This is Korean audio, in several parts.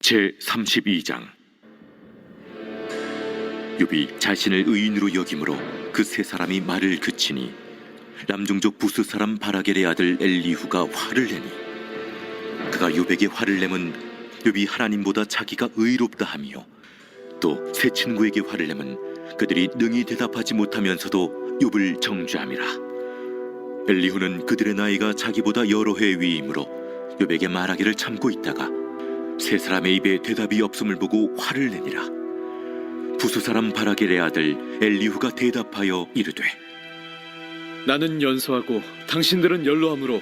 제32장. 욥이 자신을 의인으로 여김으로 그 세 사람이 말을 그치니 남종족 부스 사람 바라겔의 아들 엘리후가 화를 내니 그가 욥에게 화를 내면 욥이 하나님보다 자기가 의롭다 하며 또 세 친구에게 화를 내면 그들이 능히 대답하지 못하면서도 욥을 정죄함이라. 엘리후는 그들의 나이가 자기보다 여러 해 위이므로 욥에게 말하기를 참고 있다가 세 사람의 입에 대답이 없음을 보고 화를 내니라. 부수 사람 바라겔의 아들 엘리후가 대답하여 이르되, 나는 연소하고 당신들은 연로하므로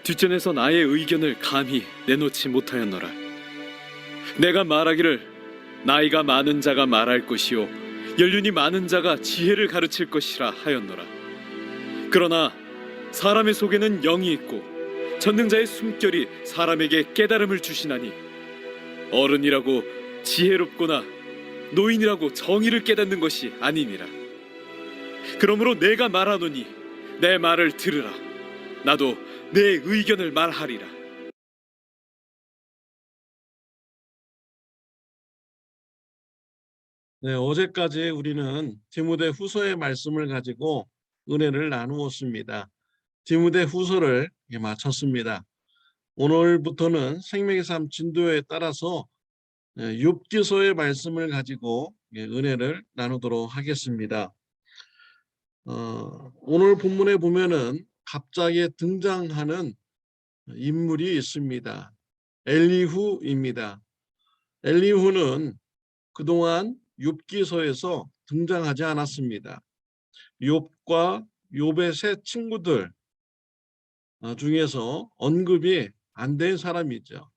뒷전에서 나의 의견을 감히 내놓지 못하였노라. 내가 말하기를 나이가 많은 자가 말할 것이요 연륜이 많은 자가 지혜를 가르칠 것이라 하였노라. 그러나 사람의 속에는 영이 있고 전능자의 숨결이 사람에게 깨달음을 주시나니 어른이라고 지혜롭거나 노인이라고 정의를 깨닫는 것이 아니니라. 그러므로 내가 말하노니 내 말을 들으라. 나도 내 의견을 말하리라. 네, 어제까지 우리는 디모데 후서의 말씀을 가지고 은혜를 나누었습니다. 디모데 후서를 마쳤습니다. 오늘부터는 생명의 삶 진도에 따라서 욥기서의 말씀을 가지고 은혜를 나누도록 하겠습니다. 오늘 본문에 보면은 갑자기 등장하는 인물이 있습니다. 엘리후입니다. 엘리후는 그동안 욥기서에서 등장하지 않았습니다. 욥과 욥의 세 친구들 중에서 언급이 안 된 사람이죠.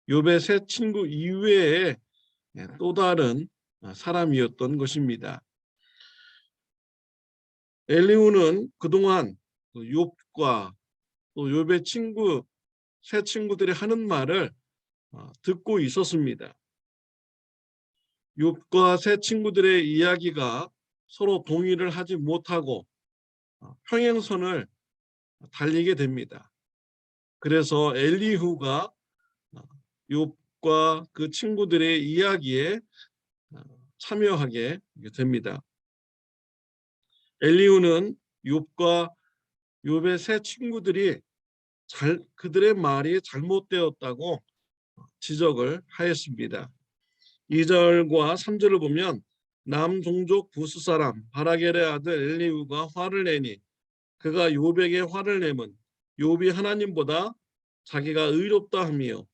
욥의 세 친구 이외에 또 다른 사람이었던 것입니다. 엘리후는 그동안 욥과 또 욥의 세 친구들이 하는 말을 듣고 있었습니다. 욥과 세 친구들의 이야기가 서로 동의를 하지 못하고 평행선을 달리게 됩니다. 그래서 엘리후가 욥과 그 친구들의 이야기에 참여하게 됩니다. 엘리후는 욥과 욥의 세 친구들이 그들의 말이 잘못되었다고 지적을 하였습니다. 2절과 3절을 보면 남종족 부스 사람 바라겔의 아들 엘리후가 화를 내니 그가 욥에게 화를 내면 욥이 하나님보다 자기가 의롭다 하며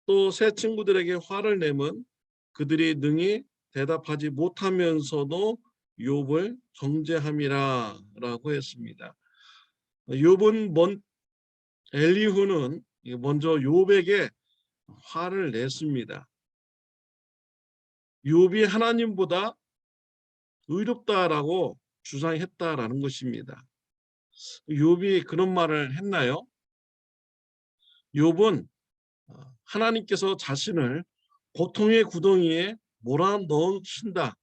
또 새 친구들에게 화를 내면 그들이 능히 대답하지 못하면서도 욥을 정죄함이라 라고 했습니다. 엘리후는 먼저 욥에게 화를 냈습니다. 욥이 하나님보다 의롭다라고 주장했다라는 것입니다. 욥이 그런 말을 했나요? 욥은 하나님께서 자신을 고통의 구덩이에 몰아넣으신다.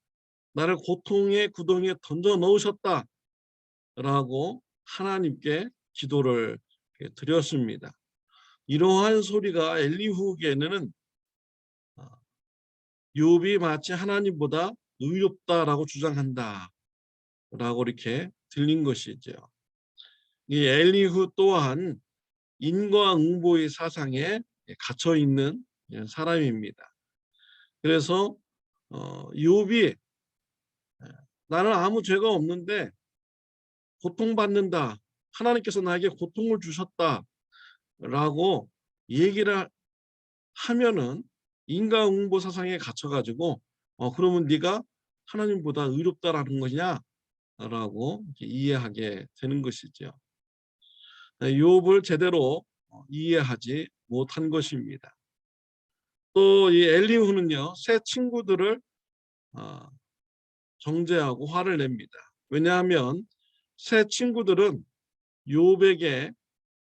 나를 고통의 구덩이에 던져 넣으셨다. 라고 하나님께 기도를 드렸습니다. 이러한 소리가 엘리후에게는 욥이 마치 하나님보다 의롭다라고 주장한다. 라고 이렇게 들린 것이죠. 이 엘리후 또한 인과응보의 사상에 갇혀 있는 사람입니다. 그래서 욥이 나는 아무 죄가 없는데 고통받는다. 하나님께서 나에게 고통을 주셨다. 라고 얘기를 하면은 인과응보 사상에 갇혀가지고 그러면 네가 하나님보다 의롭다라는 것이냐? 라고 이해하게 되는 것이죠. 욥을 제대로 이해하지 못한 것입니다. 또 이 엘리후는요, 새 친구들을 정죄하고 화를 냅니다. 왜냐하면 새 친구들은 욥에게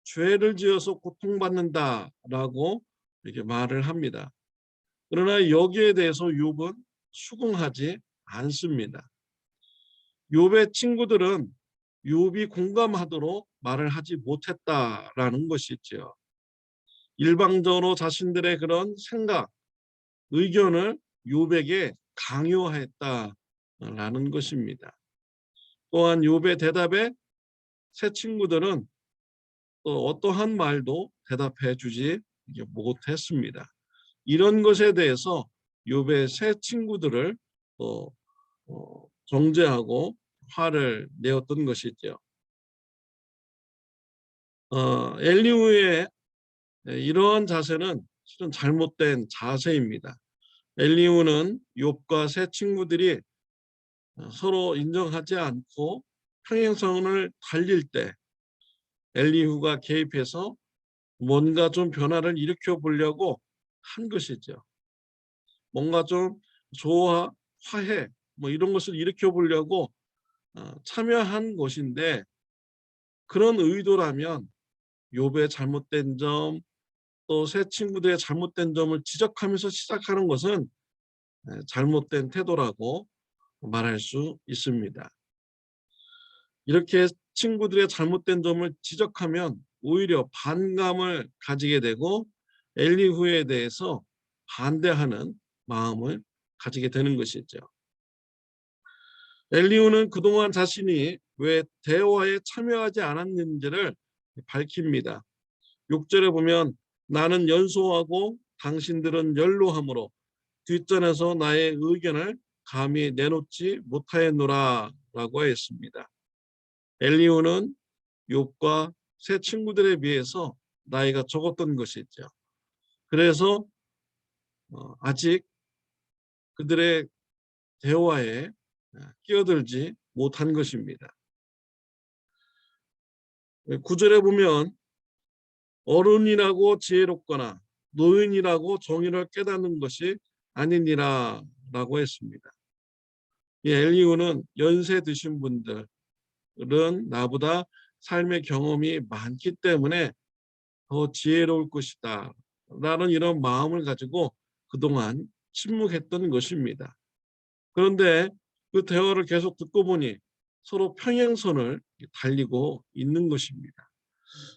죄를 지어서 고통받는다라고 이렇게 말을 합니다. 그러나 여기에 대해서 욥은 수긍하지 않습니다. 욥의 친구들은 욥이 공감하도록 말을 하지 못했다라는 것이죠. 일방적으로 자신들의 그런 생각, 의견을 욥에게 강요했다라는 것입니다. 또한 욥의 대답에 세 친구들은 또 어떠한 말도 대답해 주지 못했습니다. 이런 것에 대해서 욥의 세 친구들을 또 정죄하고 화를 내었던 것이죠. 엘리후의 이러한 자세는 실은 잘못된 자세입니다. 엘리후는 욥과 세 친구들이 서로 인정하지 않고 평행선을 달릴 때 엘리후가 개입해서 뭔가 좀 변화를 일으켜 보려고 한 것이죠. 뭔가 좀 조화, 화해 뭐 이런 것을 일으켜 보려고 참여한 것인데, 그런 의도라면 욥의 잘못된 점, 또 새 친구들의 잘못된 점을 지적하면서 시작하는 것은 잘못된 태도라고 말할 수 있습니다. 이렇게 친구들의 잘못된 점을 지적하면 오히려 반감을 가지게 되고 엘리후에 대해서 반대하는 마음을 가지게 되는 것이죠. 엘리후는 그동안 자신이 왜 대화에 참여하지 않았는지를 밝힙니다. 6절에 보면 나는 연소하고 당신들은 연로함으로 뒷전에서 나의 의견을 감히 내놓지 못하였노라 라고 했습니다. 엘리후는 욥과 세 친구들에 비해서 나이가 적었던 것이죠. 그래서 아직 그들의 대화에 끼어들지 못한 것입니다. 9절에 보면 어른이라고 지혜롭거나 노인이라고 정의를 깨닫는 것이 아니니라 라고 했습니다. 이 엘리후는 연세 드신 분들은 나보다 삶의 경험이 많기 때문에 더 지혜로울 것이다 라는 이런 마음을 가지고 그동안 침묵했던 것입니다. 그런데 그 대화를 계속 듣고 보니 서로 평행선을 달리고 있는 것입니다.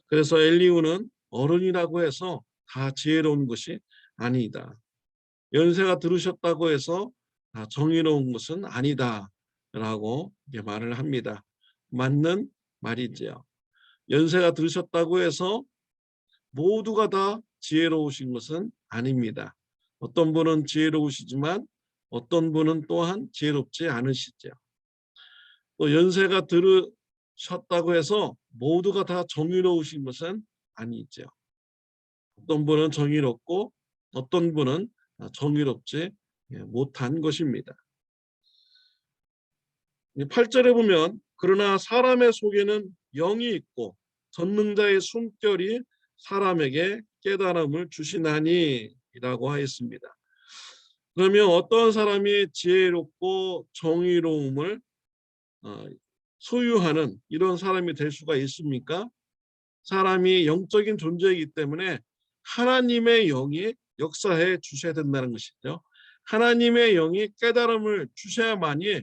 그래서 엘리후는 어른이라고 해서 다 지혜로운 것이 아니다. 연세가 들으셨다고 해서 다 정의로운 것은 아니다 라고 말을 합니다. 맞는 말이지요. 연세가 들으셨다고 해서 모두가 다 지혜로우신 것은 아닙니다. 어떤 분은 지혜로우시지만 어떤 분은 또한 지혜롭지 않으시죠. 또 연세가 들으셨다고 해서 모두가 다 정의로우신 것은 아니죠. 어떤 분은 정의롭고 어떤 분은 정의롭지 못한 것입니다. 8절에 보면 그러나 사람의 속에는 영이 있고 전능자의 숨결이 사람에게 깨달음을 주시나니 라고 하였습니다. 그러면 어떤 사람이 지혜롭고 정의로움을 소유하는 이런 사람이 될 수가 있습니까? 사람이 영적인 존재이기 때문에 하나님의 영이 역사해 주셔야 된다는 것이죠. 하나님의 영이 깨달음을 주셔야만이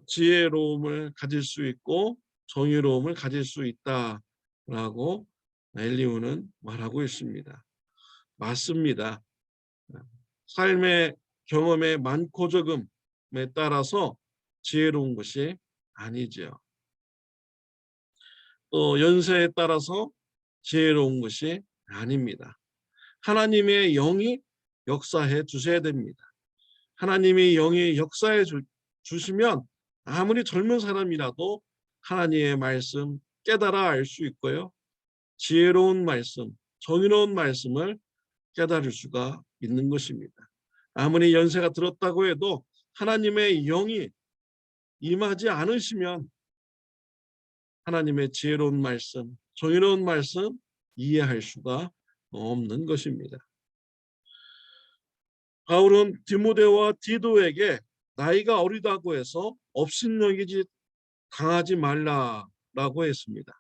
지혜로움을 가질 수 있고 정의로움을 가질 수 있다라고 엘리후는 말하고 있습니다. 맞습니다. 삶의 경험의 많고 적음에 따라서 지혜로운 것이 아니죠. 또 연세에 따라서 지혜로운 것이 아닙니다. 하나님의 영이 역사해 주셔야 됩니다. 하나님의 영이 역사해 주시면 아무리 젊은 사람이라도 하나님의 말씀 깨달아 알 수 있고요. 지혜로운 말씀, 정의로운 말씀을 깨달을 수가 있는 것입니다. 아무리 연세가 들었다고 해도 하나님의 영이 임하지 않으시면 하나님의 지혜로운 말씀, 정의로운 말씀 이해할 수가 없는 것입니다. 바울은 디모데와 디도에게 나이가 어리다고 해서 업신여기지 당하지 말라라고 했습니다.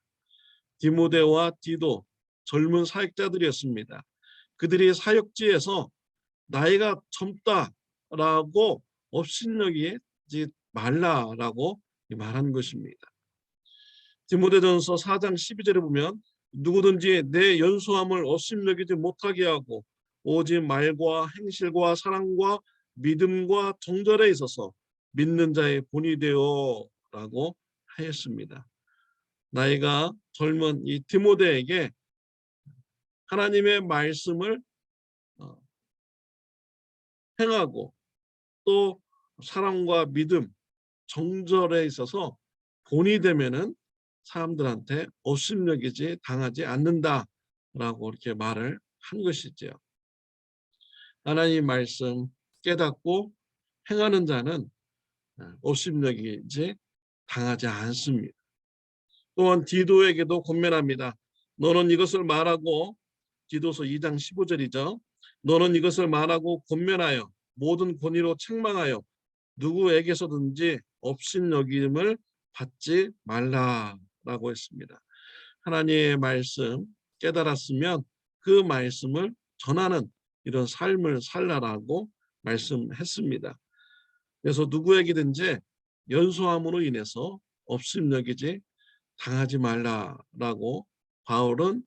디모데와 디도 젊은 사역자들이었습니다. 그들이 사역지에서 나이가 젊다라고 업신여기지 말라라고 말한 것입니다. 디모데전서 4장 12절에 보면 누구든지 내 연소함을 업신여기지 못하게 하고 오직 말과 행실과 사랑과 믿음과 정절에 있어서 믿는 자의 본이 되어라고 하였습니다. 나이가 젊은 이 디모데에게 하나님의 말씀을 행하고 또 사랑과 믿음, 정절에 있어서 본이 되면은 사람들한테 업신여기지 당하지 않는다라고 이렇게 말을 한 것이지요. 하나님 말씀 깨닫고 행하는 자는 업신여기지 당하지 않습니다. 또한 디도에게도 권면합니다. 너는 이것을 말하고, 디도서 2장 15절이죠. 너는 이것을 말하고 권면하여 모든 권위로 책망하여 누구에게서든지 업신여김을 받지 말라라고 했습니다. 하나님의 말씀 깨달았으면 그 말씀을 전하는 이런 삶을 살라라고 말씀했습니다. 그래서 누구에게든지 연소함으로 인해서 업신여기지 당하지 말라라고 바울은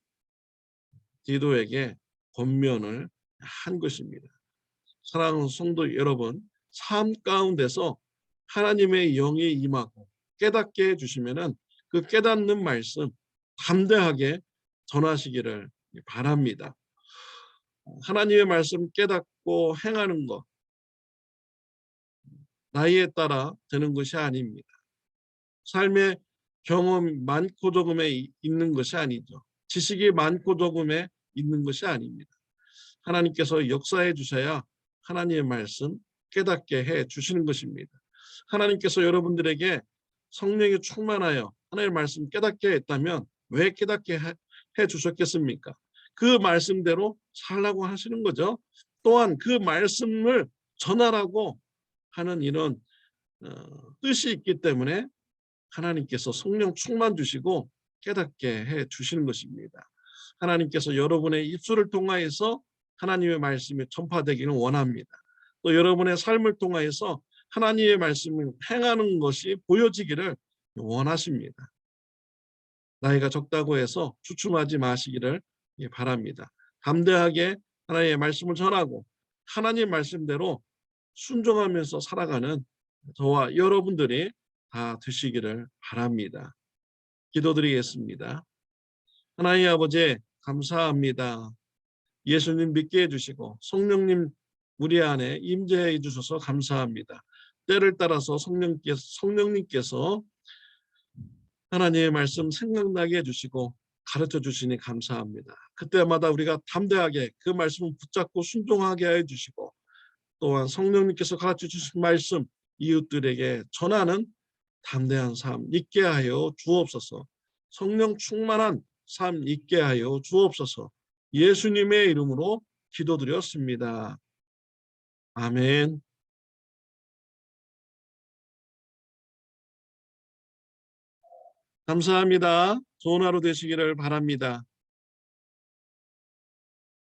디도에게 권면을 한 것입니다. 사랑하는 성도 여러분, 삶 가운데서 하나님의 영이 임하고 깨닫게 해주시면은 그 깨닫는 말씀 담대하게 전하시기를 바랍니다. 하나님의 말씀 깨닫고 행하는 것 나이에 따라 되는 것이 아닙니다. 삶의 경험 많고 적음에 있는 것이 아니죠. 지식이 많고 적음에 있는 것이 아닙니다. 하나님께서 역사해 주셔야 하나님의 말씀 깨닫게 해 주시는 것입니다. 하나님께서 여러분들에게 성령이 충만하여 하나님의 말씀 깨닫게 했다면 왜 깨닫게 해 주셨겠습니까? 그 말씀대로 살라고 하시는 거죠. 또한 그 말씀을 전하라고 하는 이런 뜻이 있기 때문에 하나님께서 성령 충만 주시고 깨닫게 해 주시는 것입니다. 하나님께서 여러분의 입술을 통하여서 하나님의 말씀이 전파되기를 원합니다. 또 여러분의 삶을 통하여서 하나님의 말씀을 행하는 것이 보여지기를 원하십니다. 나이가 적다고 해서 주춤하지 마시기를 바랍니다. 담대하게 하나님의 말씀을 전하고 하나님의 말씀대로 순종하면서 살아가는 저와 여러분들이 다 되시기를 바랍니다. 기도드리겠습니다. 하나님 아버지 감사합니다. 예수님 믿게 해주시고 성령님 우리 안에 임재해 주셔서 감사합니다. 때를 따라서 성령님께서 하나님의 말씀 생각나게 해주시고 가르쳐 주시니 감사합니다. 그때마다 우리가 담대하게 그 말씀을 붙잡고 순종하게 해주시고 또한 성령님께서 가르쳐 주신 말씀 이웃들에게 전하는 담대한 삶 있게 하여 주옵소서. 성령 충만한 삶 있게 하여 주옵소서. 예수님의 이름으로 기도드렸습니다. 아멘. 감사합니다. 좋은 하루 되시기를 바랍니다.